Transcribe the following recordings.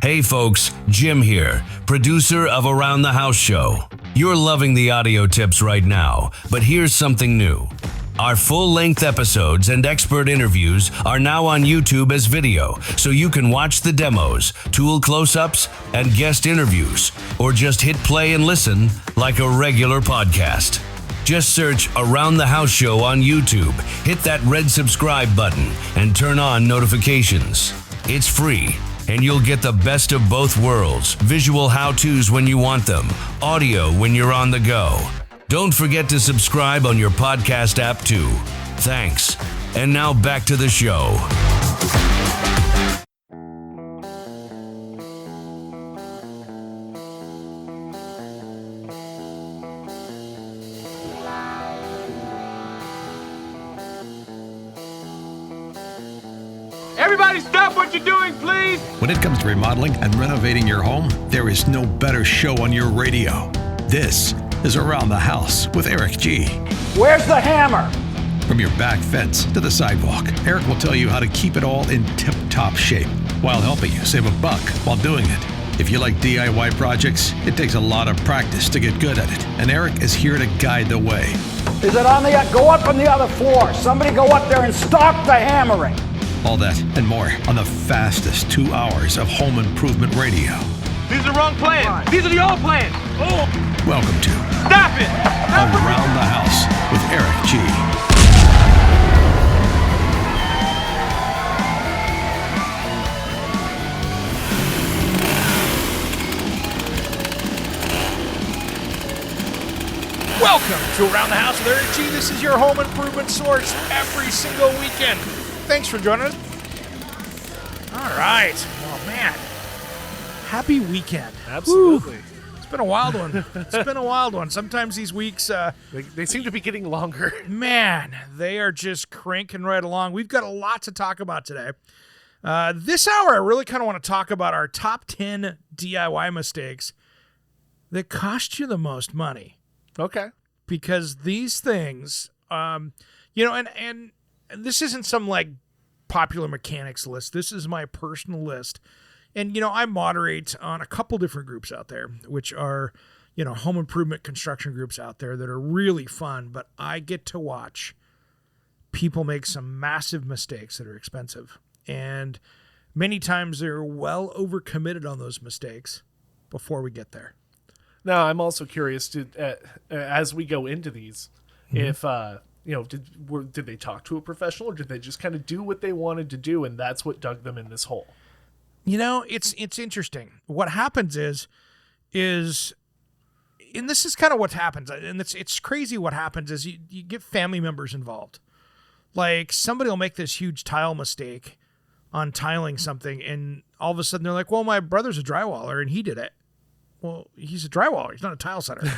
Hey folks, Jim here, producer of Around the House Show. You're loving the audio tips right now, but here's something new. Our full-length episodes and expert interviews are now on YouTube as video, so you can watch the demos, tool close-ups, and guest interviews, or just hit play and listen like a regular podcast. Just search Around the House Show on YouTube, hit that red subscribe button, and turn on notifications. It's free, and you'll get the best of both worlds, visual how-tos when you want them, audio when you're on the go. Don't forget to subscribe on your podcast app too. Thanks. And now back to the show. Everybody stop what you're doing, please! When it comes to remodeling and renovating your home, there is no better show on your radio. This is Around the House with Eric G. Where's the hammer? From your back fence to the sidewalk, Eric will tell you how to keep it all in tip-top shape while helping you save a buck while doing it. If you like DIY projects, it takes a lot of practice to get good at it, and Eric is here to guide the way. Is it on the, go up on the other floor. Somebody go up there and stop the hammering. All that and more on the fastest 2 hours of home improvement radio. These are the wrong plans. These are the old plans. Oh! Welcome to Stop it! Around the House with Eric G. Welcome to Around the House with Eric G. This is your home improvement source every single weekend. Thanks for joining us. All right. Oh, man. Happy weekend. Absolutely. Woo. It's been a wild one. It's been a wild one. Sometimes these weeks, They seem to be getting longer. man, they are just cranking right along. We've got a lot to talk about today. This hour, I really kind of want to talk about our top 10 DIY mistakes that cost you the most money. Okay. Because these things, and this isn't some like popular mechanics list. This is my personal list. And, I moderate on a couple different groups out there, which are, home improvement construction groups out there that are really fun. But I get to watch people make some massive mistakes that are expensive. And many times they're well overcommitted on those mistakes before we get there. Now, I'm also curious as we go into these, if did they talk to a professional, or did they just kind of do what they wanted to do, and that's what dug them in this hole? It's interesting. What happens is, and this is kind of what happens, and it's crazy. What happens is you get family members involved. Like somebody will make this huge tile mistake on tiling something, and all of a sudden they're like, "Well, my brother's a drywaller, and he did it." Well, he's a drywaller. He's not a tile setter.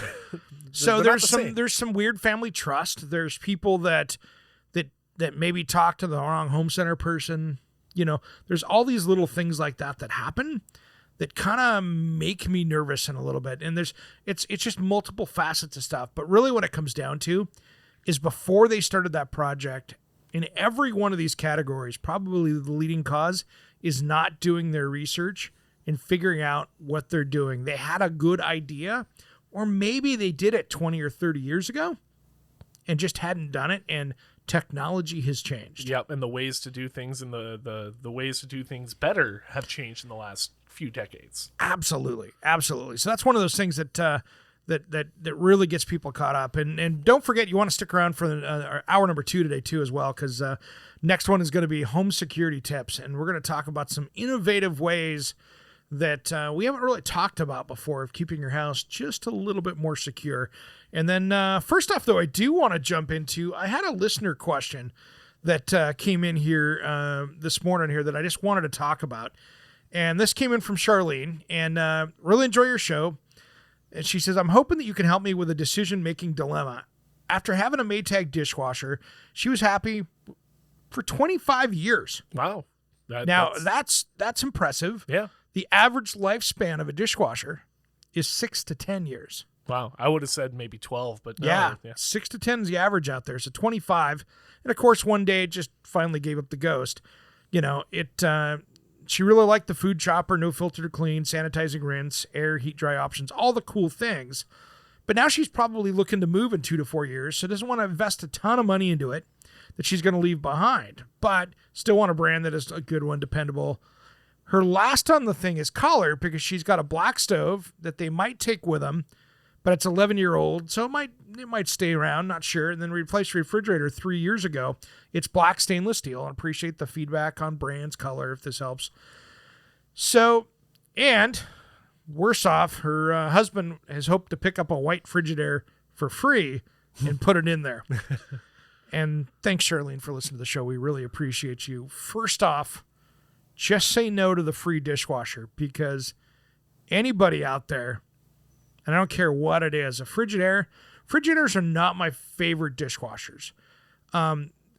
So there's some weird family trust. There's people that maybe talk to the wrong home center person. There's all these little things like that happen that kind of make me nervous in a little bit. And it's just multiple facets of stuff. But really what it comes down to is before they started that project, in every one of these categories, probably the leading cause is not doing their research and figuring out what they're doing. They had a good idea, or maybe they did it 20 or 30 years ago and just hadn't done it, and technology has changed. Yep, and the ways to do things and the ways to do things better have changed in the last few decades. Absolutely. So that's one of those things that really gets people caught up. And don't forget, you want to stick around for hour number 2 today too as well, because next one is going to be home security tips, and we're going to talk about some innovative ways that we haven't really talked about before of keeping your house just a little bit more secure. And then first off, though, I do want to jump into, I had a listener question that came in here this morning here that I just wanted to talk about. And this came in from Charlene, and really enjoy your show. And she says, I'm hoping that you can help me with a decision-making dilemma. After having a Maytag dishwasher, she was happy for 25 years. Wow. That's impressive. Yeah. The average lifespan of a dishwasher is 6 to 10 years. Wow. I would have said maybe 12, but no. Yeah. 6 to 10 is the average out there. So 25. And of course, one day it just finally gave up the ghost. She really liked the food chopper, no filter to clean, sanitizing rinse, air, heat, dry options, all the cool things. But now she's probably looking to move in 2 to 4 years, so doesn't want to invest a ton of money into it that she's going to leave behind, but still want a brand that is a good one, dependable. Her last on the thing is color, because she's got a black stove that they might take with them, but it's 11-year-old, so it might stay around, not sure. And then replaced refrigerator 3 years ago. It's black stainless steel. I appreciate the feedback on brands, color, if this helps. So, and worse off, her husband has hoped to pick up a white Frigidaire for free and put it in there. And thanks, Charlene, for listening to the show. We really appreciate you. First off, just say no to the free dishwasher, because anybody out there, and I don't care what it is, a Frigidaire's are not my favorite dishwashers.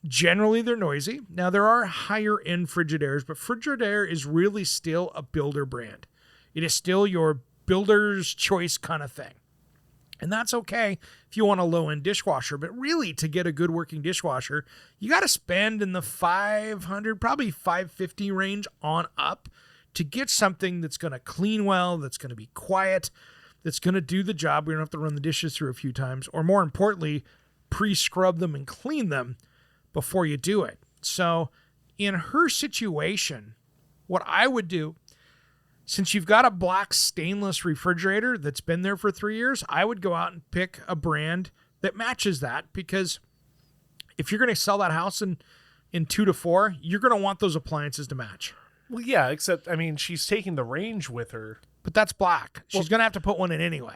Generally, they're noisy. Now, there are higher-end Frigidaires, but Frigidaire is really still a builder brand. It is still your builder's choice kind of thing. And that's okay if you want a low-end dishwasher. But really, to get a good working dishwasher, you got to spend in the $500, probably $550 range on up to get something that's going to clean well, that's going to be quiet, that's going to do the job. We don't have to run the dishes through a few times. Or more importantly, pre-scrub them and clean them before you do it. So in her situation, what I would do, since you've got a black stainless refrigerator that's been there for 3 years, I would go out and pick a brand that matches that, because if you're going to sell that house in 2 to 4, you're going to want those appliances to match. Well, yeah, except, I mean, she's taking the range with her. But that's black. She's going to have to put one in anyway.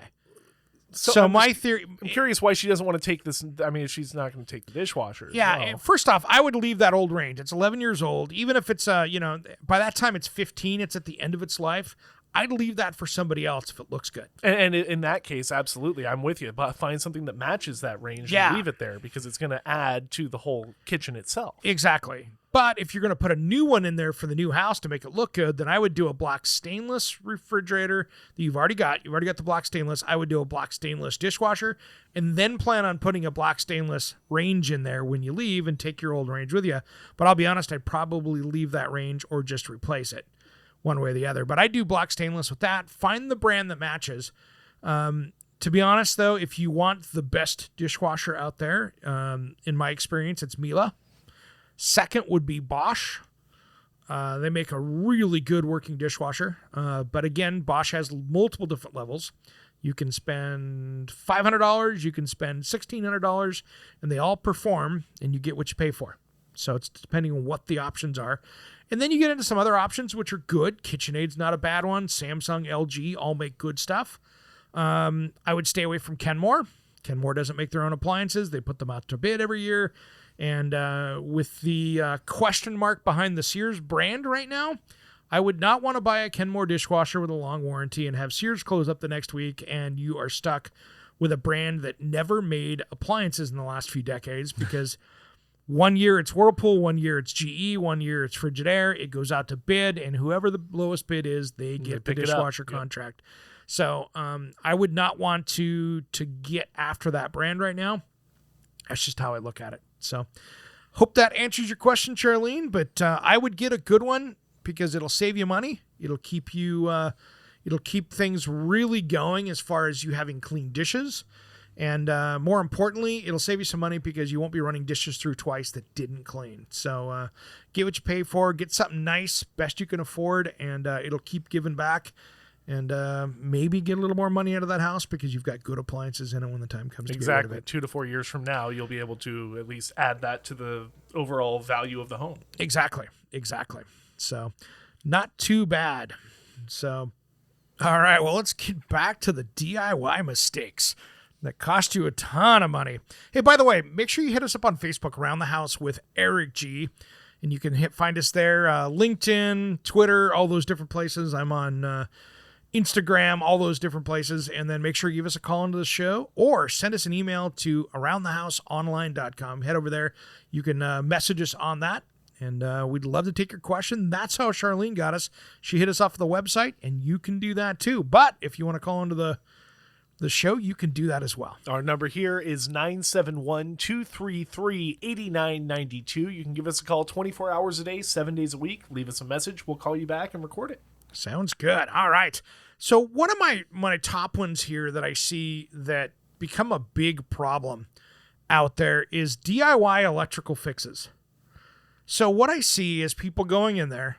So my theory... I'm curious why she doesn't want to take this. I mean, she's not going to take the dishwasher. Yeah, well. First off, I would leave that old range. It's 11 years old. Even if it's, by that time it's 15, it's at the end of its life. I'd leave that for somebody else if it looks good. And in that case, absolutely, I'm with you. But find something that matches that range and leave it there, because it's going to add to the whole kitchen itself. Exactly. But if you're going to put a new one in there for the new house to make it look good, then I would do a black stainless refrigerator that you've already got. You've already got the black stainless. I would do a black stainless dishwasher, and then plan on putting a black stainless range in there when you leave, and take your old range with you. But I'll be honest, I'd probably leave that range or just replace it one way or the other. But I do black stainless with that. Find the brand that matches. To be honest, though, if you want the best dishwasher out there, in my experience, it's Miele. Second would be Bosch. They make a really good working dishwasher. But again, Bosch has multiple different levels. You can spend $500, you can spend $1,600, and they all perform, and you get what you pay for. So it's depending on what the options are. And then you get into some other options, which are good. KitchenAid's not a bad one. Samsung, LG, all make good stuff. I would stay away from Kenmore. Kenmore doesn't make their own appliances. They put them out to bid every year. And with the question mark behind the Sears brand right now, I would not want to buy a Kenmore dishwasher with a long warranty and have Sears close up the next week, and you are stuck with a brand that never made appliances in the last few decades, because 1 year it's Whirlpool, 1 year it's GE, 1 year it's Frigidaire. It goes out to bid, and whoever the lowest bid is, they get the dishwasher contract. Yep. So I would not want to get after that brand right now. That's just how I look at it. So hope that answers your question, Charlene. But I would get a good one, because it'll save you money. It'll keep you, it'll keep things really going as far as you having clean dishes. And more importantly, it'll save you some money, because you won't be running dishes through twice that didn't clean. So get what you pay for, get something nice, best you can afford, and it'll keep giving back. And maybe get a little more money out of that house, because you've got good appliances in it when the time comes to get rid of it. 2 to 4 years from now, you'll be able to at least add that to the overall value of the home. Exactly. So not too bad. So, all right, well, let's get back to the DIY mistakes that cost you a ton of money. Hey, by the way, make sure you hit us up on Facebook, Around the House with Eric G. And you can find us there, LinkedIn, Twitter, all those different places. I'm on Instagram, all those different places. And then make sure you give us a call into the show, or send us an email to aroundthehouseonline.com. Head over there. You can message us on that, and we'd love to take your question. That's how Charlene got us. She hit us off the website, and you can do that too. But if you want to call into the the show, you can do that as well. Our number here is 971-233-8992. You can give us a call 24 hours a day, 7 days a week. Leave us a message. We'll call you back and record it. Sounds good. All right. So one of my top ones here that I see that become a big problem out there is DIY electrical fixes. So what I see is people going in there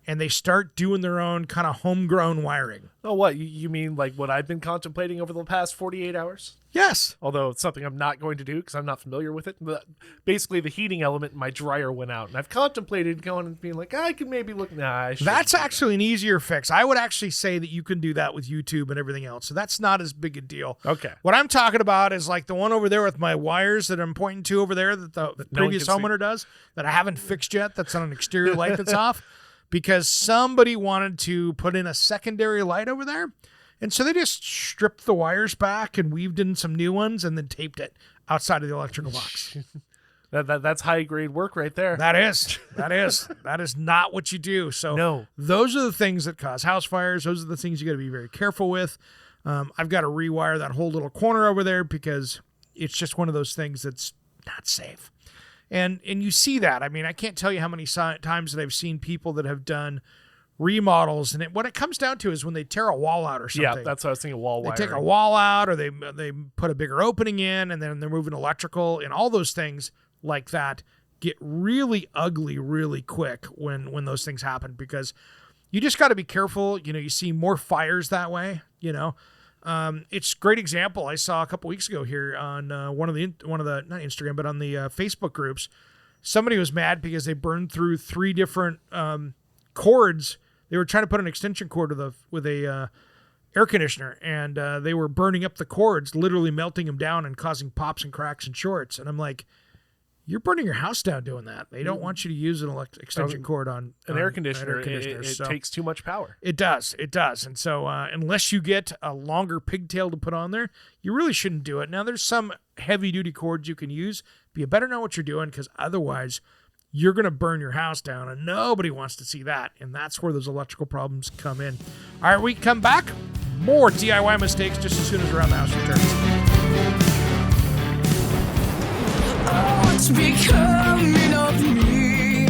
and they start doing their own kind of homegrown wiring. Oh, what? You mean like what I've been contemplating over the past 48 hours? Yes. Although it's something I'm not going to do because I'm not familiar with it. But basically, the heating element in my dryer went out. And I've contemplated going and being like, I could maybe look. Nah, that's actually an easier fix. I would actually say that you can do that with YouTube and everything else. So that's not as big a deal. Okay. What I'm talking about is like the one over there with my wires that I'm pointing to over there that the previous homeowner does that I haven't fixed yet. That's on an exterior light that's off. Because somebody wanted to put in a secondary light over there. And so they just stripped the wires back and weaved in some new ones and then taped it outside of the electrical box. That's high grade work right there. That is not what you do. So no. Those are the things that cause house fires. Those are the things you got to be very careful with. I've got to rewire that whole little corner over there because it's just one of those things that's not safe. And you see that. I mean, I can't tell you how many times that I've seen people that have done remodels, and what it comes down to is when they tear a wall out or something. Yeah, that's what I was thinking, wall wiring. They take a wall out, or they put a bigger opening in, and then they're moving electrical, and all those things like that get really ugly really quick when those things happen, because you just got to be careful. You know, you see more fires that way, you know. It's a great example I saw a couple weeks ago here on one of the not Instagram, but on the Facebook groups. Somebody was mad because they burned through 3 different cords. They were trying to put an extension cord with a air conditioner, and they were burning up the cords, literally melting them down and causing pops and cracks and shorts. And I'm like, you're burning your house down doing that. They don't want you to use an extension cord on an air conditioner. It takes too much power. It does. And so unless you get a longer pigtail to put on there, you really shouldn't do it. Now, there's some heavy-duty cords you can use, but you better know what you're doing, because otherwise you're going to burn your house down, and nobody wants to see that. And that's where those electrical problems come in. All right, we come back. More DIY mistakes just as soon as Around the House returns. What's becoming of me?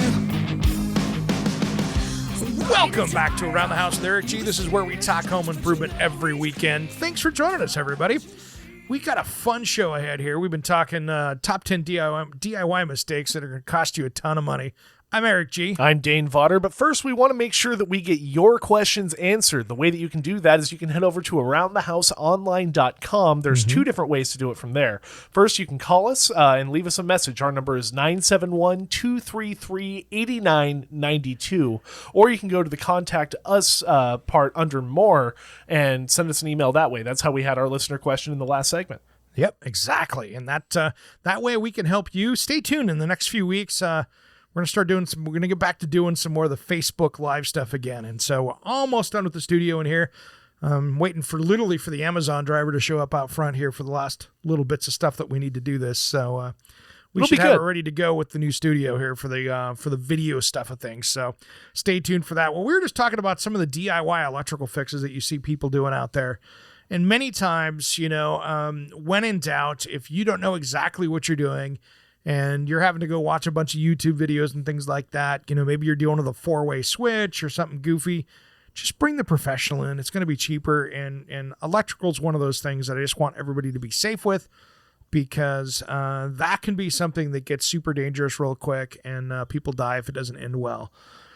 Welcome back to Around the House with Eric G. This is where we talk home improvement every weekend. Thanks for joining us, everybody. We got a fun show ahead here. We've been talking top 10 DIY mistakes that are going to cost you a ton of money. I'm Eric G. I'm Dane Vodder, but first we want to make sure that we get your questions answered. The way that you can do that is you can head over to AroundTheHouseOnline.com. There's 2 different ways to do it from there. First, you can call us and leave us a message. Our number is 971-233-8992. Or you can go to the Contact Us part under More and send us an email that way. That's how we had our listener question in the last segment. Yep, exactly. And that way we can help you. Stay tuned in the next few weeks. We're going to get back to doing some more of the Facebook Live stuff again. And so we're almost done with the studio in here. Waiting for the Amazon driver to show up out front here for the last little bits of stuff that we need to do this. So we should have it ready to go with the new studio here for the video stuff of things. So stay tuned for that. Well, we were just talking about some of the DIY electrical fixes that you see people doing out there. And many times, you know, when in doubt, if you don't know exactly what you're doing, and you're having to go watch a bunch of YouTube videos and things like that, you know, maybe you're dealing with a 4-way switch or something goofy, just bring the professional in. It's going to be cheaper, and electrical is one of those things that I just want everybody to be safe with, because that can be something that gets super dangerous real quick, and people die if it doesn't end well.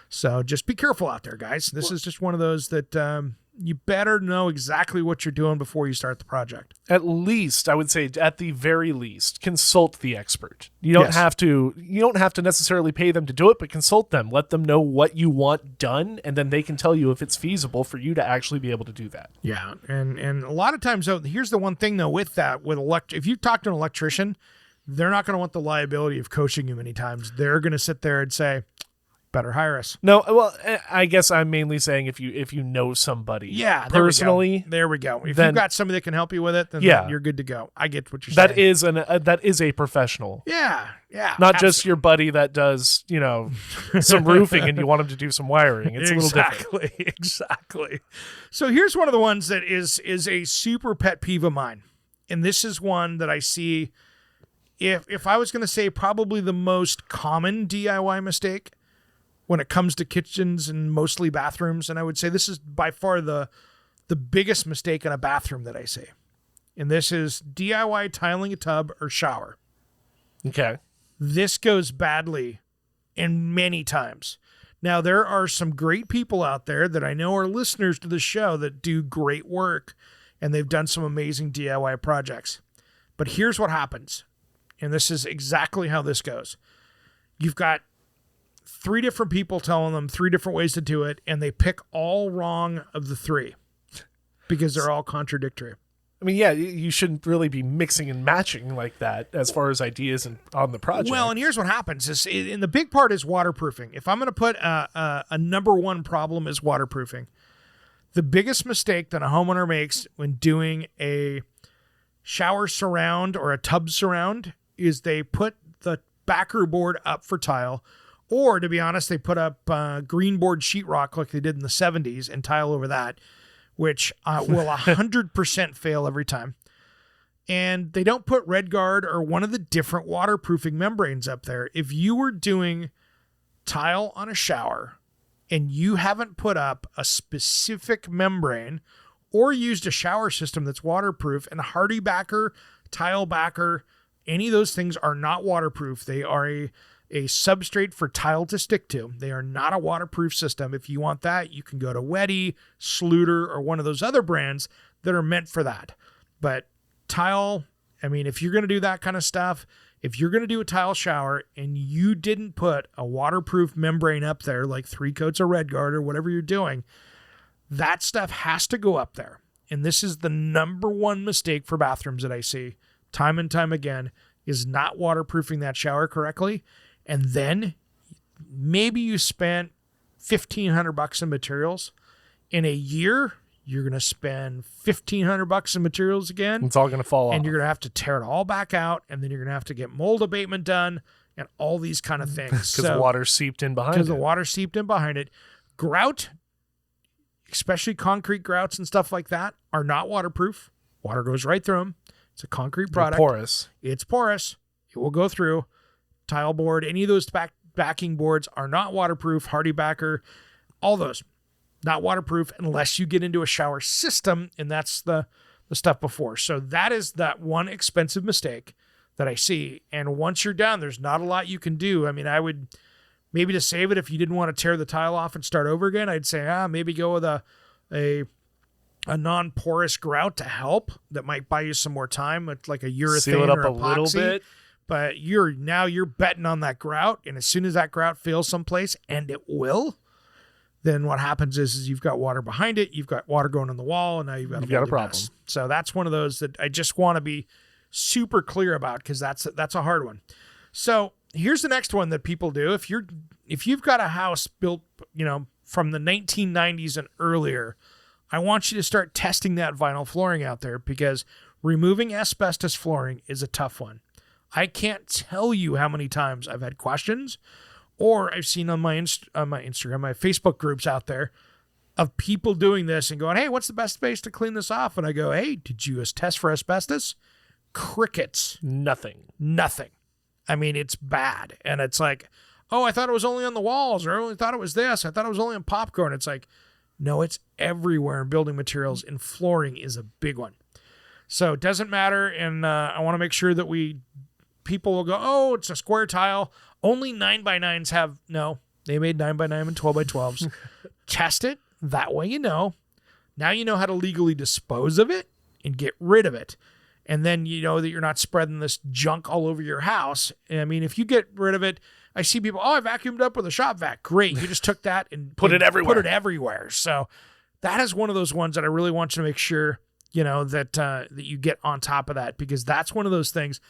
So just be careful out there, guys. This is just one of those that you better know exactly what you're doing before you start the project. At least, I would say, at the very least, consult the expert. You don't have to necessarily pay them to do it, but consult them. Let them know what you want done, and then they can tell you if it's feasible for you to actually be able to do that. Yeah, and a lot of times, though, here's the one thing though with that, if you talk to an electrician, they're not going to want the liability of coaching you many times. They're going to sit there and say, better hire us. No, well, I guess I'm mainly saying if you know somebody, personally, there we go. If then, you've got somebody that can help you with it, then you're good to go. I get what you're saying. saying. That is a professional. Yeah, not just your buddy that does some roofing and you want him to do some wiring. It's a little different. Exactly. So here's one of the ones that is a super pet peeve of mine, and this is one that I see. If I was going to say probably the most common DIY mistake when it comes to kitchens and mostly bathrooms, and I would say this is by far the biggest mistake in a bathroom that I see. And this is DIY tiling a tub or shower. Okay. This goes badly and many times. Now, there are some great people out there that I know are listeners to the show that do great work, and they've done some amazing DIY projects. But here's what happens, and this is exactly how this goes. You've got 3 different people telling them 3 different ways to do it, and they pick all wrong of the 3 because they're all contradictory. I mean, yeah, you shouldn't really be mixing and matching like that as far as ideas on the project. Well, and here's what happens and the big part is waterproofing. If I'm going to put a number one problem is waterproofing. The biggest mistake that a homeowner makes when doing a shower surround or a tub surround is they put the backer board up for tile. Or, to be honest, they put up green board sheetrock like they did in the 70s and tile over that, which will 100% fail every time. And they don't put RedGuard or one of the different waterproofing membranes up there. If you were doing tile on a shower and you haven't put up a specific membrane or used a shower system that's waterproof, and Hardy Backer, Tile Backer, any of those things are not waterproof. They are a substrate for tile to stick to. They are not a waterproof system. If you want that, you can go to Weddy, Sluter, or one of those other brands that are meant for that. But tile, I mean, if you're going to do that kind of stuff, if you're going to do a tile shower and you didn't put a waterproof membrane up there, like 3 coats of RedGuard or whatever you're doing, that stuff has to go up there. And this is the number one mistake for bathrooms that I see time and time again, is not waterproofing that shower correctly. And then maybe you spent $1,500 in materials. In a year, you're going to spend $1,500 in materials again. It's all going to fall off. And you're going to have to tear it all back out. And then you're going to have to get mold abatement done and all these kind of things. Because the water seeped in behind it. Because the water seeped in behind it. Grout, especially concrete grouts and stuff like that, are not waterproof. Water goes right through them. It's a concrete product. It's porous. It will go through. Tile board, any of those backing boards are not waterproof. Hardy Backer, all those not waterproof unless you get into a shower system, and that's the stuff before. So that is that one expensive mistake that I see. And once you're done, there's not a lot you can do. I mean, I would maybe to save it, if you didn't want to tear the tile off and start over again, I'd say maybe go with a non-porous grout to help. That might buy you some more time. It's like a urethane seal it up or a epoxy. little bit. But you're betting on that grout, and as soon as that grout fails someplace, and it will, then what happens is you've got water behind it, you've got water going on the wall, and now you've got a problem. Mess. So that's one of those that I just want to be super clear about, because that's a hard one. So here's the next one that people do. If you've got a house built, from the 1990s and earlier, I want you to start testing that vinyl flooring out there, because removing asbestos flooring is a tough one. I can't tell you how many times I've had questions, or I've seen on my Instagram, my Facebook groups out there, of people doing this and going, hey, what's the best space to clean this off? And I go, hey, did you test for asbestos? Crickets. Nothing. I mean, it's bad. And it's like, oh, I thought it was only on the walls, or I only thought it was this. I thought it was only on popcorn. It's like, no, it's everywhere in building materials, and flooring is a big one. So it doesn't matter. And I want to make sure that people will go, oh, it's a square tile. Only 9x9s have, no, they made 9x9 and 12x12s. Test it. That way Now you know how to legally dispose of it and get rid of it. And then you know that you're not spreading this junk all over your house. I mean, if you get rid of it, I see people, I vacuumed up with a shop vac. Great. You just took that and put it everywhere. So that is one of those ones that I really want you to make sure, that you get on top of that, because that's one of those things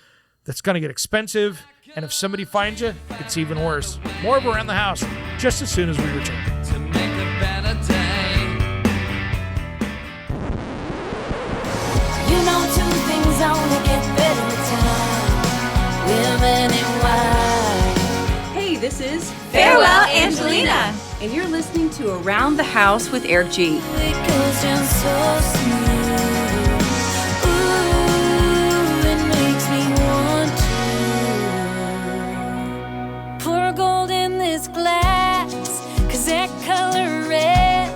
that's going to get expensive. And if somebody finds you, it's even worse. More of Around the House just as soon as we return. To make a better day. You know, two things only get better with time. Women and wine. Hey, this is Farewell, Angelina. And you're listening to Around the House with Eric G. It goes down so smooth. Ooh, it makes me want to pour gold in this glass, 'cause that color red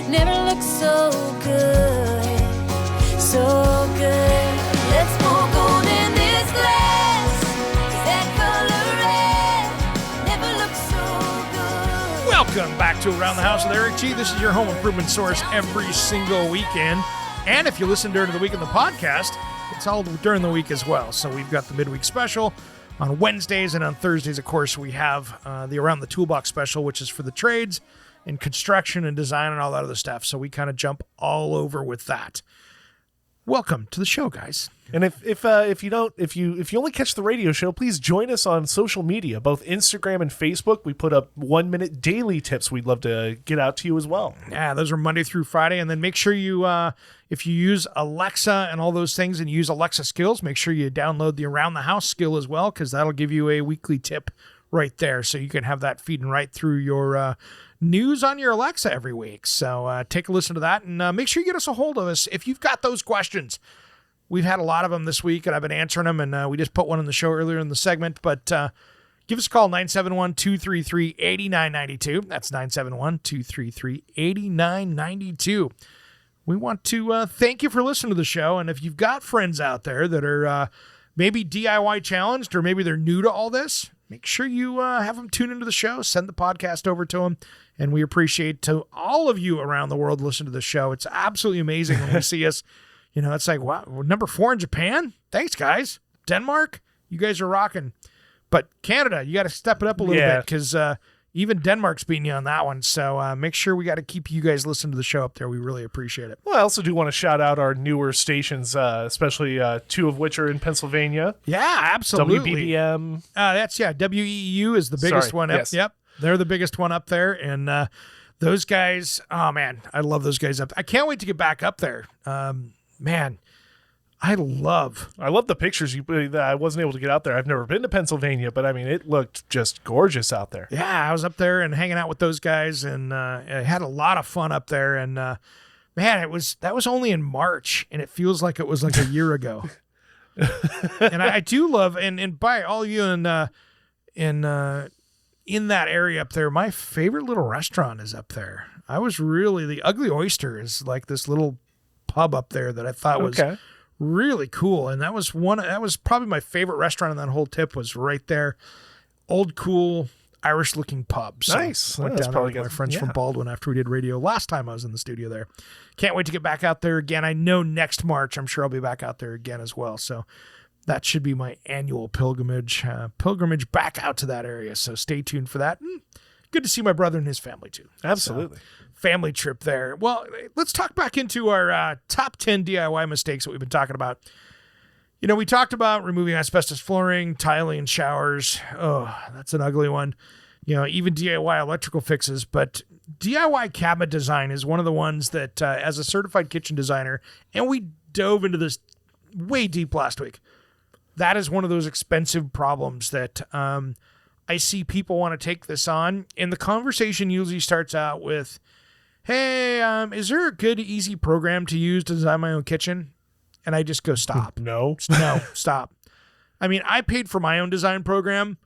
never looks so good, so good. Let's pour gold in this glass, 'cause that color red never looks so good. Welcome back to Around the House with Eric G. This is your home improvement source every single weekend. And if you listen during the week in the podcast, it's all during the week as well. So we've got the midweek special on Wednesdays, and on Thursdays, of course, we have the Around the Toolbox special, which is for the trades and construction and design and all that other stuff. So we kind of jump all over with that. Welcome to the show, guys. And if you only catch the radio show, please join us on social media, both Instagram and Facebook. We put up 1-minute daily tips we'd love to get out to you as well. Yeah, those are Monday through Friday. And then make sure you, if you use Alexa and all those things and use Alexa skills, make sure you download the Around the House skill as well, because that'll give you a weekly tip right there. So you can have that feeding right through your news on your Alexa every week. So take a listen to that, and make sure you get us a hold of us if you've got those questions. We've had a lot of them this week, and I've been answering them, and we just put one on the show earlier in the segment. But give us a call, 971-233-8992. That's 971-233-8992. We want to thank you for listening to the show, and if you've got friends out there that are maybe DIY challenged, or maybe they're new to all this, make sure you have them tune into the show, send the podcast over to them, and we appreciate to all of you around the world listen to the show. It's absolutely amazing when we see us. You know, it's like, wow, we're number 4 in Japan. Thanks, guys. Denmark, you guys are rocking. But Canada, you got to step it up a little bit, because even Denmark's beating you on that one. So make sure we got to keep you guys listening to the show up there. We really appreciate it. Well, I also do want to shout out our newer stations, especially 2 of which are in Pennsylvania. Yeah, absolutely. WBBM. WEEU is the biggest one. Yes. Yep. They're the biggest one up there. And those guys, oh, man, I love those guys up. I can't wait to get back up there. Man, I love the pictures that I wasn't able to get out there. I've never been to Pennsylvania, but I mean, it looked just gorgeous out there. Yeah, I was up there and hanging out with those guys, and I had a lot of fun up there. And man, that was only in March, and it feels like it was like a year ago. And I do love, and by all you in that area up there, my favorite little restaurant is up there. The Ugly Oyster is like this little pub up there that I thought was really cool, and that was probably my favorite restaurant in that whole tip, was right there. Old cool Irish looking pub. So nice. Went down there with my friends from Baldwin after we did radio last time I was in the studio there. Can't wait to get back out there again. I know next March I'm sure I'll be back out there again as well. So that should be my annual pilgrimage back out to that area. So stay tuned for that. Good to see my brother and his family too. Absolutely. So, family trip there. Well, let's talk back into our top 10 DIY mistakes that we've been talking about. You know, we talked about removing asbestos flooring, tiling, and showers. Oh, that's an ugly one. You know, even DIY electrical fixes. But DIY cabinet design is one of the ones that, as a certified kitchen designer, and we dove into this way deep last week, that is one of those expensive problems that I see people want to take this on. And the conversation usually starts out with, hey, is there a good, easy program to use to design my own kitchen? And I just go, stop. No, stop. I mean, I paid for my own design program,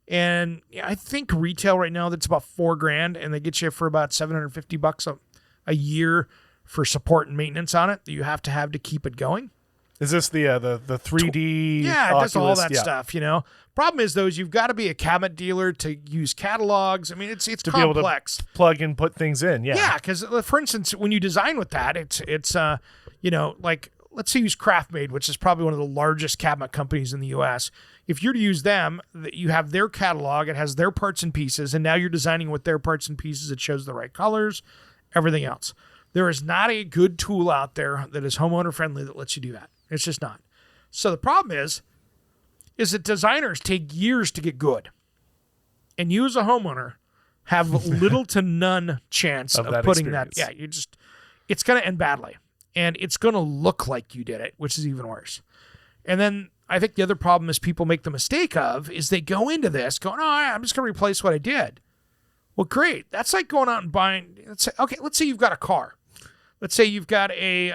and I think retail right now, that's about $4,000, and they get you for about $750 a year for support and maintenance on it that you have to keep it going. Is this the 3D? Yeah, Oculus? it does all that stuff, you know. Problem is, though, is you've got to be a cabinet dealer to use catalogs. I mean, it's to complex. Be able to plug and put things in, Yeah, because, for instance, when you design with that, it's you know, like, let's say use KraftMaid, which is probably one of the largest cabinet companies in the U.S. If you're to use them, you have their catalog, it has their parts and pieces, and now you're designing with their parts and pieces. It shows the right colors, everything else. There is not a good tool out there that is homeowner friendly that lets you do that. It's just not. So the problem is that designers take years to get good. And you as a homeowner have little to none chance of that putting experience. that. Yeah, it's going to end badly. And it's going to look like you did it, which is even worse. And then I think the other problem is people make the mistake of is they go into this going, oh, I'm just going to replace what I did. Well, great. That's like going out and buying. Let's say you've got a car. Let's say you've got a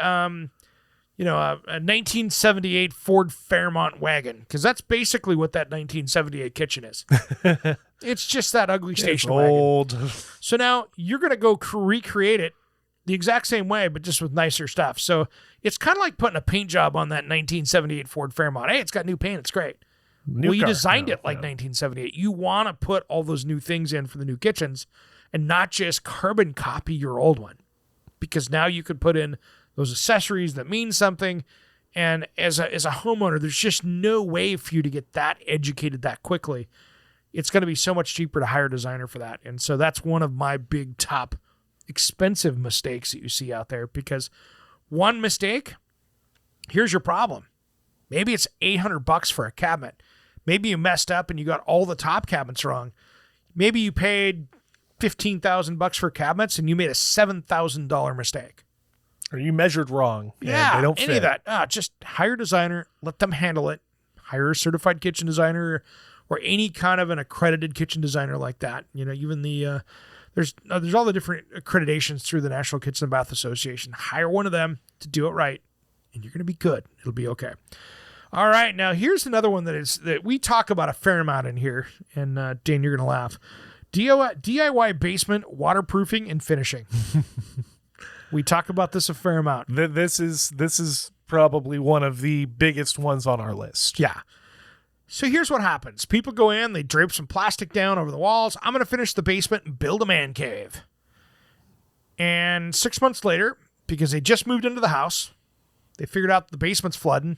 1978 Ford Fairmont wagon, because that's basically what that 1978 kitchen is. It's just that ugly station old. wagon. So now you're going to go recreate it the exact same way, but just with nicer stuff. So it's kind of like putting a paint job on that 1978 Ford Fairmont. Hey, it's got new paint. It's great. You designed it like 1978. You want to put all those new things in for the new kitchens and not just carbon copy your old one, because now you could put in those accessories that mean something. And as a homeowner, there's just no way for you to get that educated that quickly. It's going to be so much cheaper to hire a designer for that. And so that's one of my big top expensive mistakes that you see out there, because one mistake, here's your problem. Maybe it's $800 for a cabinet. Maybe you messed up and you got all the top cabinets wrong. Maybe you paid $15,000 for cabinets and you made a $7,000 mistake. Or you measured wrong. Yeah, and they don't any fit. of that. Just hire a designer, let them handle it. Hire a certified kitchen designer or any kind of an accredited kitchen designer like that. You know, even the there's all the different accreditations through the National Kitchen and Bath Association. Hire one of them to do it right, and you're going to be good. It'll be okay. All right, now here's another one that we talk about a fair amount in here, and Dan, you're going to laugh. DIY basement waterproofing and finishing. We talk about this a fair amount. This is probably one of the biggest ones on our list. Yeah. So here's what happens. People go in, they drape some plastic down over the walls. I'm going to finish the basement and build a man cave. And 6 months later, because they just moved into the house, they figured out the basement's flooding.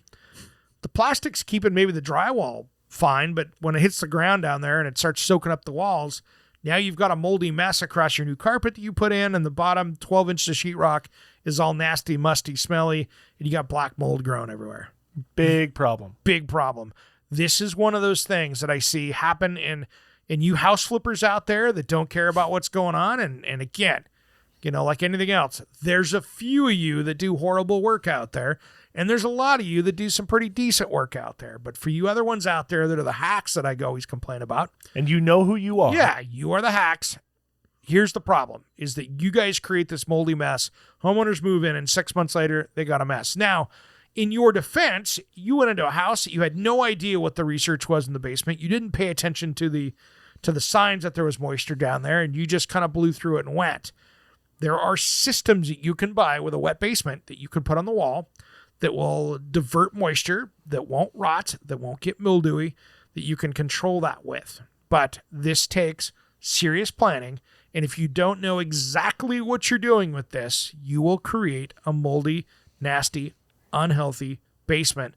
The plastic's keeping maybe the drywall fine, but when it hits the ground down there and it starts soaking up the walls, now you've got a moldy mess across your new carpet that you put in, and the bottom 12 inches of sheetrock is all nasty, musty, smelly, and you got black mold growing everywhere. Big problem. Big problem. This is one of those things that I see happen in you house flippers out there that don't care about what's going on. And again, you know, like anything else, there's a few of you that do horrible work out there, and there's a lot of you that do some pretty decent work out there. But for you other ones out there that are the hacks that I always complain about. And you know who you are. Yeah, you are the hacks. Here's the problem, is that you guys create this moldy mess. Homeowners move in, and 6 months later, they got a mess. Now, in your defense, you went into a house, you had no idea what the research was in the basement. You didn't pay attention to the signs that there was moisture down there, and you just kind of blew through it and went. There are systems that you can buy with a wet basement that you can put on the wall that will divert moisture, that won't rot, that won't get mildewy, that you can control that with. But this takes serious planning, and if you don't know exactly what you're doing with this, you will create a moldy, nasty, unhealthy basement,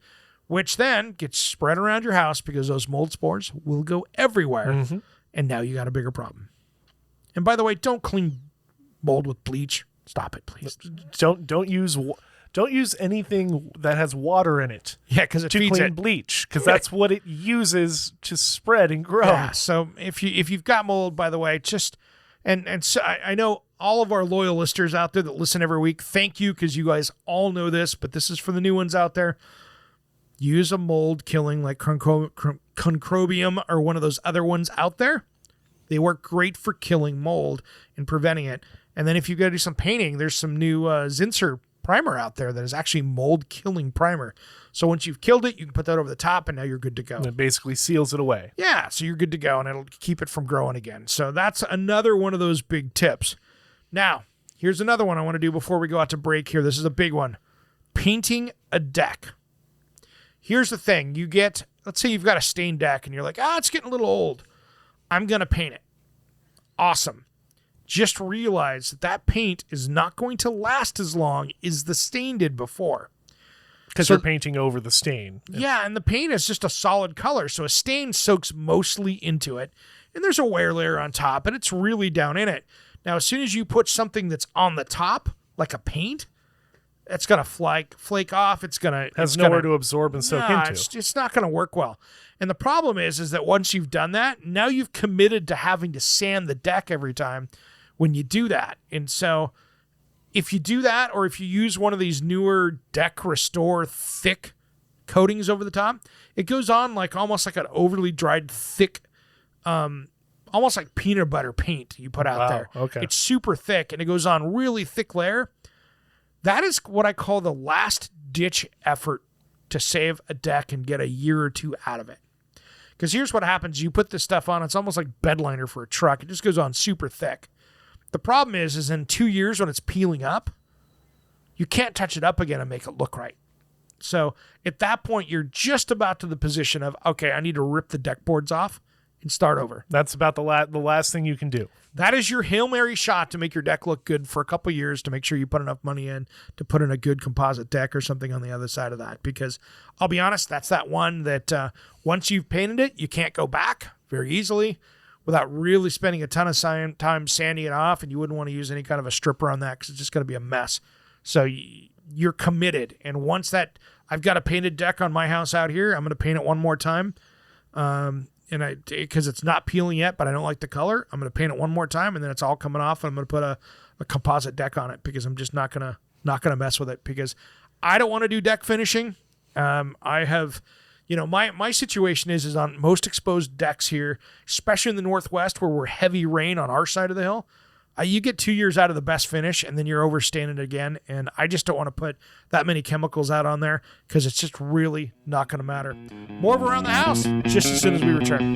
which then gets spread around your house because those mold spores will go everywhere. Mm-hmm. And now you got a bigger problem. And by the way, don't clean mold with bleach. Stop it, please. Don't use anything that has water in it. Yeah, because it feeds clean it. bleach, because that's what it uses to spread and grow. Yeah. So if you've got mold, by the way, just and so I know all of our loyal listeners out there that listen every week, thank you, because you guys all know this, but this is for the new ones out there. Use a mold killing like Concrobium or one of those other ones out there. They work great for killing mold and preventing it. And then if you got to do some painting, there's some new Zinsser primer out there that is actually mold killing primer. So once you've killed it, you can put that over the top, and now you're good to go. And it basically seals it away. Yeah, so you're good to go, and it'll keep it from growing again. So that's another one of those big tips. Now, here's another one I want to do before we go out to break here. This is a big one. Painting a deck. Here's the thing. Let's say you've got a stained deck, and you're like, it's getting a little old. I'm going to paint it. Awesome. Just realize that paint is not going to last as long as the stain did before. Because you're painting over the stain. Yeah, and the paint is just a solid color, so a stain soaks mostly into it, and there's a wear layer on top, and it's really down in it. Now, as soon as you put something that's on the top, like a paint, it's going to flake off. It's has nowhere to absorb and soak into. It's not going to work well. And the problem is that once you've done that, now you've committed to having to sand the deck every time when you do that. And so if you do that, or if you use one of these newer Deck Restore thick coatings over the top, it goes on like almost like an overly dried thick, almost like peanut butter paint you put out there. Okay. It's super thick and it goes on really thick layer. That is what I call the last ditch effort to save a deck and get a year or two out of it. Because here's what happens. You put this stuff on, it's almost like bed liner for a truck. It just goes on super thick. The problem is in 2 years when it's peeling up, you can't touch it up again and make it look right. So at that point, you're just about to the position of, okay, I need to rip the deck boards off and start over. That's about the last thing you can do. That is your Hail Mary shot to make your deck look good for a couple years, to make sure you put enough money in to put in a good composite deck or something on the other side of that. Because I'll be honest, that's that one that once you've painted it, you can't go back very easily without really spending a ton of time sanding it off, and you wouldn't want to use any kind of a stripper on that because it's just going to be a mess. So you're committed. And once that, I've got a painted deck on my house out here, I'm going to paint it one more time. And because it's not peeling yet, but I don't like the color, I'm going to paint it one more time, and then it's all coming off, and I'm going to put a composite deck on it because I'm just not gonna mess with it because I don't want to do deck finishing. I have, my situation is on most exposed decks here, especially in the Northwest where we're heavy rain on our side of the hill. You get 2 years out of the best finish, and then you're overstanding it again. And I just don't want to put that many chemicals out on there because it's just really not going to matter. More of Around the House just as soon as we return.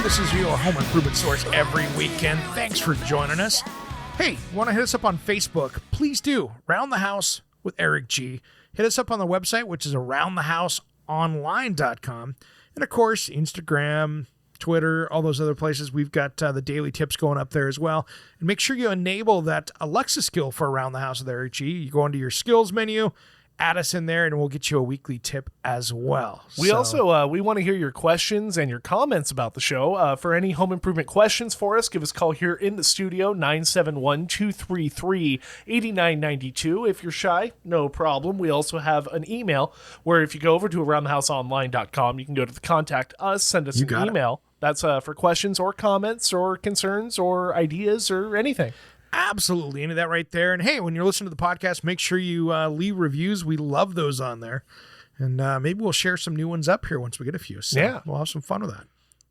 This is your home improvement source every weekend. Thanks for joining us. Hey, want to hit us up on Facebook? Please do. Round the House with Eric G. Hit us up on the website, which is aroundthehouseonline.com. And of course, Instagram, Twitter, all those other places. We've got the daily tips going up there as well. And make sure you enable that Alexa skill for Around the House with Eric G. You go into your skills menu, add us in there, and we'll get you a weekly tip as well. We also we want to hear your questions and your comments about the show. For any home improvement questions for us, give us a call here in the studio, 971-233-8992. If you're shy, no problem. We also have an email where if you go over to aroundthehouseonline.com, you can go to the contact us, send us an email. That's for questions or comments or concerns or ideas or anything. Absolutely. Into that right there. And hey, when you're listening to the podcast, make sure you leave reviews. We love those on there. And maybe we'll share some new ones up here once we get a few. So yeah, we'll have some fun with that.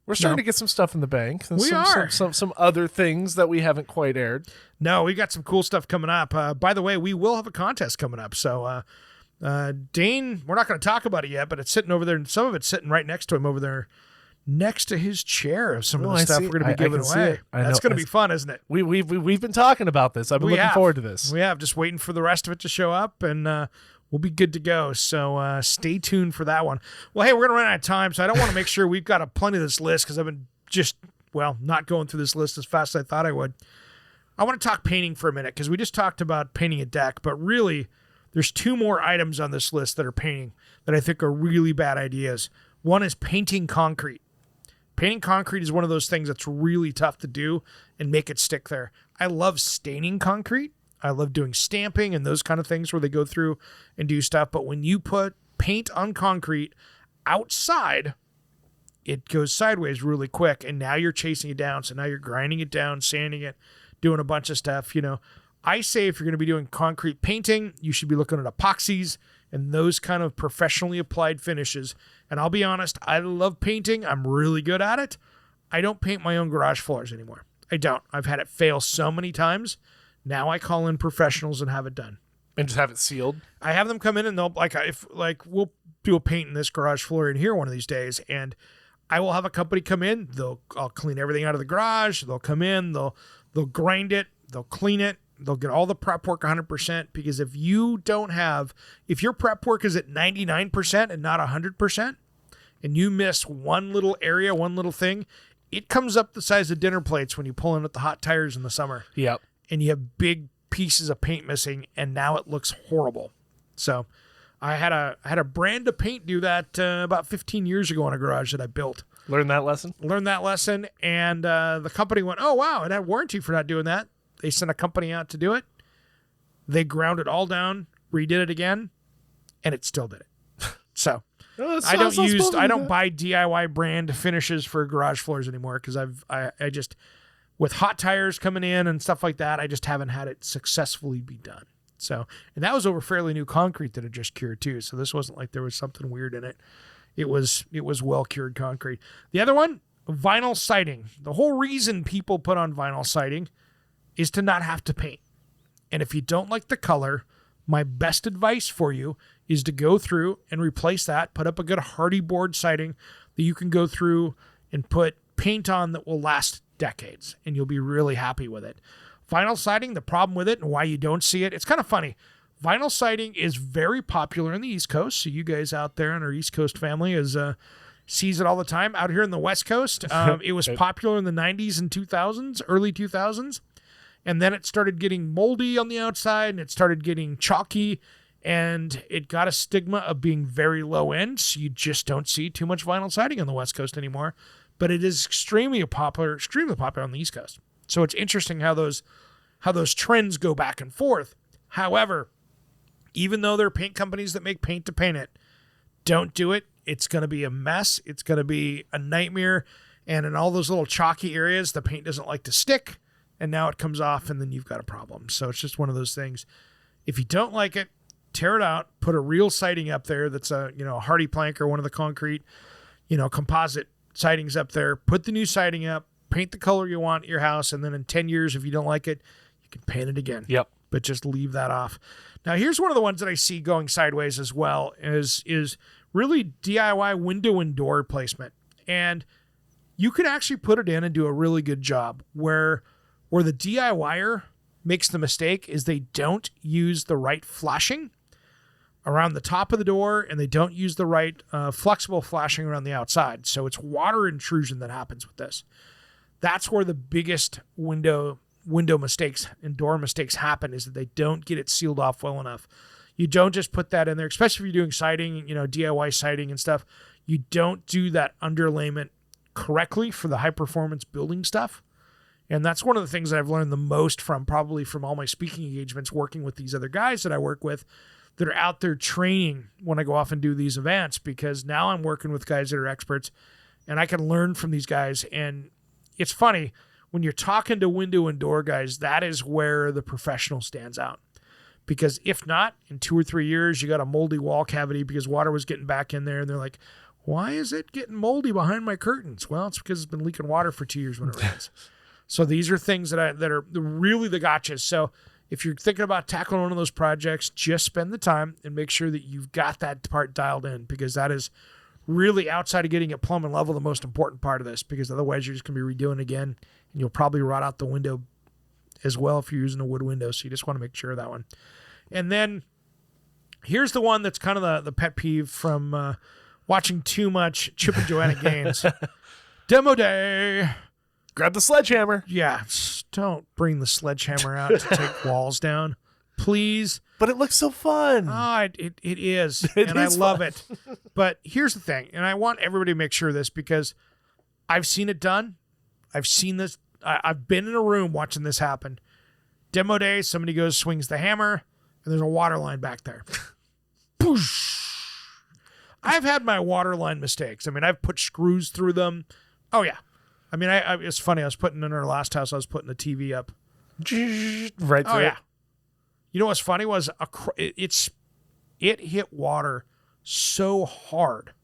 We're starting to get some stuff in the bank. We are. Some other things that we haven't quite aired. No, we got some cool stuff coming up. By the way, we will have a contest coming up. So Dane, we're not going to talk about it yet, but it's sitting over there. And some of it's sitting right next to him over there, next to his chair of some of the stuff we're going to be giving away. That's going to be fun, isn't it? We've been talking about this. I've been looking forward to this. We have, just waiting for the rest of it to show up, and we'll be good to go. So stay tuned for that one. Well, hey, we're going to run out of time, so I don't want to make sure we've got plenty of this list because I've been not going through this list as fast as I thought I would. I want to talk painting for a minute because we just talked about painting a deck, but really there's two more items on this list that are painting that I think are really bad ideas. One is painting concrete. Painting concrete is one of those things that's really tough to do and make it stick there. I love staining concrete. I love doing stamping and those kind of things where they go through and do stuff. But when you put paint on concrete outside, it goes sideways really quick. And now you're chasing it down. So now you're grinding it down, sanding it, doing a bunch of stuff. I say if you're going to be doing concrete painting, you should be looking at epoxies and those kind of professionally applied finishes. And I'll be honest, I love painting. I'm really good at it. I don't paint my own garage floors anymore. I don't. I've had it fail so many times. Now I call in professionals and have it done. And just have it sealed? I have them come in and they'll, we'll do a paint in this garage floor in here one of these days. And I will have a company come in. I'll clean everything out of the garage. They'll come in. They'll grind it. They'll clean it. They'll get all the prep work 100% because if your prep work is at 99% and not 100%, and you miss one little area, one little thing, it comes up the size of dinner plates when you pull in at the hot tires in the summer. Yep. And you have big pieces of paint missing, and now it looks horrible. So I had a brand of paint do that about 15 years ago in a garage that I built. Learned that lesson, and the company went, oh, wow, it had warranty for not doing that. They sent a company out to do it. They ground it all down, redid it again, and it still did it. So I don't buy DIY brand finishes for garage floors anymore because I just, with hot tires coming in and stuff like that, I just haven't had it successfully be done. So, and that was over fairly new concrete that had just cured too. So this wasn't like there was something weird in it. It was well cured concrete. The other one, vinyl siding. The whole reason people put on vinyl siding is to not have to paint. And if you don't like the color, my best advice for you is to go through and replace that, put up a good hardy board siding that you can go through and put paint on that will last decades, and you'll be really happy with it. Vinyl siding, the problem with it and why you don't see it, it's kind of funny. Vinyl siding is very popular in the East Coast, so you guys out there in our East Coast family sees it all the time. Out here in the West Coast, it was popular in the 90s and 2000s, early 2000s. And then it started getting moldy on the outside, and it started getting chalky, and it got a stigma of being very low end. So you just don't see too much vinyl siding on the West Coast anymore. But it is extremely popular on the East Coast. So it's interesting how those trends go back and forth. However, even though there are paint companies that make paint to paint it, don't do it. It's going to be a mess. It's going to be a nightmare. And in all those little chalky areas, the paint doesn't like to stick. And now it comes off, and then you've got a problem. So it's just one of those things. If you don't like it, tear it out, put a real siding up there that's a hardy plank or one of the concrete, composite sidings up there. Put the new siding up, paint the color you want at your house, and then in 10 years, if you don't like it, you can paint it again. Yep. But just leave that off. Now, here's one of the ones that I see going sideways as well, is really DIY window and door placement. And you could actually put it in and do a really good job where the DIYer makes the mistake is they don't use the right flashing around the top of the door, and they don't use the right flexible flashing around the outside. So it's water intrusion that happens with this. That's where the biggest window mistakes and door mistakes happen, is that they don't get it sealed off well enough. You don't just put that in there, especially if you're doing siding, DIY siding and stuff. You don't do that underlayment correctly for the high performance building stuff. And that's one of the things that I've learned the most from all my speaking engagements, working with these other guys that I work with that are out there training when I go off and do these events, because now I'm working with guys that are experts and I can learn from these guys. And it's funny, when you're talking to window and door guys, that is where the professional stands out. Because if not, in 2 or 3 years, you got a moldy wall cavity because water was getting back in there, and they're like, why is it getting moldy behind my curtains? Well, it's because it's been leaking water for 2 years when it rains. So these are things that are really the gotchas. So if you're thinking about tackling one of those projects, just spend the time and make sure that you've got that part dialed in, because that is really, outside of getting it plumb and level, the most important part of this, because otherwise you're just going to be redoing it again, and you'll probably rot out the window as well if you're using a wood window. So you just want to make sure of that one. And then here's the one that's kind of the pet peeve from watching too much Chip and Joanna Gaines. Demo day. Grab the sledgehammer. Yeah, don't bring the sledgehammer out to take walls down, please. But it looks so fun. It is, and I love it. But here's the thing, and I want everybody to make sure of this, because I've seen it done. I've seen this. I've been in a room watching this happen. Demo day, somebody goes, swings the hammer, and there's a water line back there. Poosh. I've had my water line mistakes. I mean, I've put screws through them. Oh, yeah. I mean, it's funny. I was putting in our last house, I was putting the TV up. Right through it. You know what's funny was it hit water so hard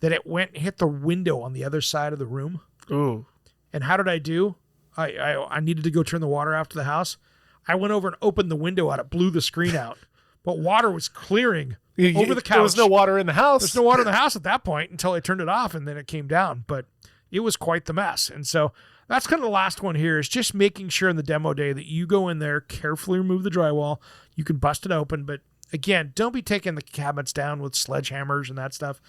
that it went and hit the window on the other side of the room. Ooh. And how did I do? I needed to go turn the water off to the house. I went over and opened the window out. It blew the screen out. But water was clearing over the couch. There was no water in the house. There's no water in the house at that point until I turned it off, and then it came down. But it was quite the mess. And so that's kind of the last one here, is just making sure in the demo day that you go in there, carefully remove the drywall. You can bust it open. But again, don't be taking the cabinets down with sledgehammers and that stuff.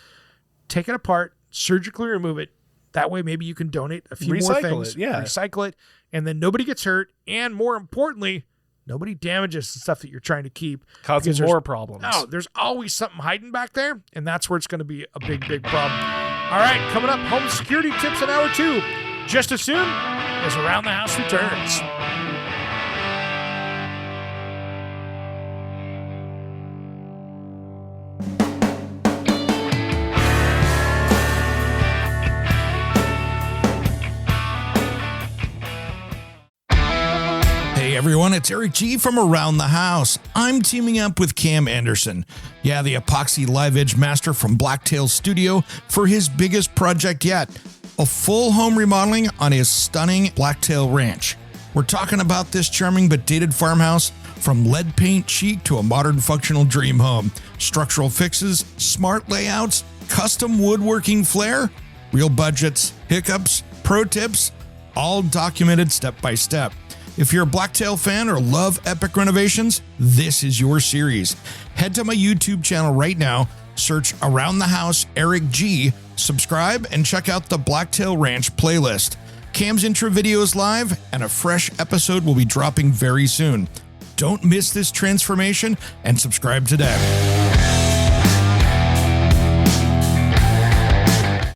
take it apart, surgically remove it. That way, maybe you can donate a few more Recycle things. it, yeah. Recycle it, and then nobody gets hurt, and more importantly, nobody damages the stuff that you're trying to keep. Causing because more problems. No, there's always something hiding back there, and that's where it's going to be a big, big problem. All right, coming up, home security tips in hour 2, just as soon as Around the House returns. Hey everyone, it's Eric G from Around the House. I'm teaming up with Cam Anderson, the epoxy live edge master from Blacktail Studio, for his biggest project yet, a full home remodeling on his stunning Blacktail Ranch. We're talking about this charming but dated farmhouse, from lead paint chic to a modern functional dream home. Structural fixes, smart layouts, custom woodworking flair, real budgets, hiccups, pro tips, all documented step by step. If you're a Blacktail fan or love epic renovations, this is your series. Head to my YouTube channel right now, search Around the House Eric G, subscribe, and check out the Blacktail Ranch playlist. Cam's intro video is live, and a fresh episode will be dropping very soon. Don't miss this transformation and subscribe today.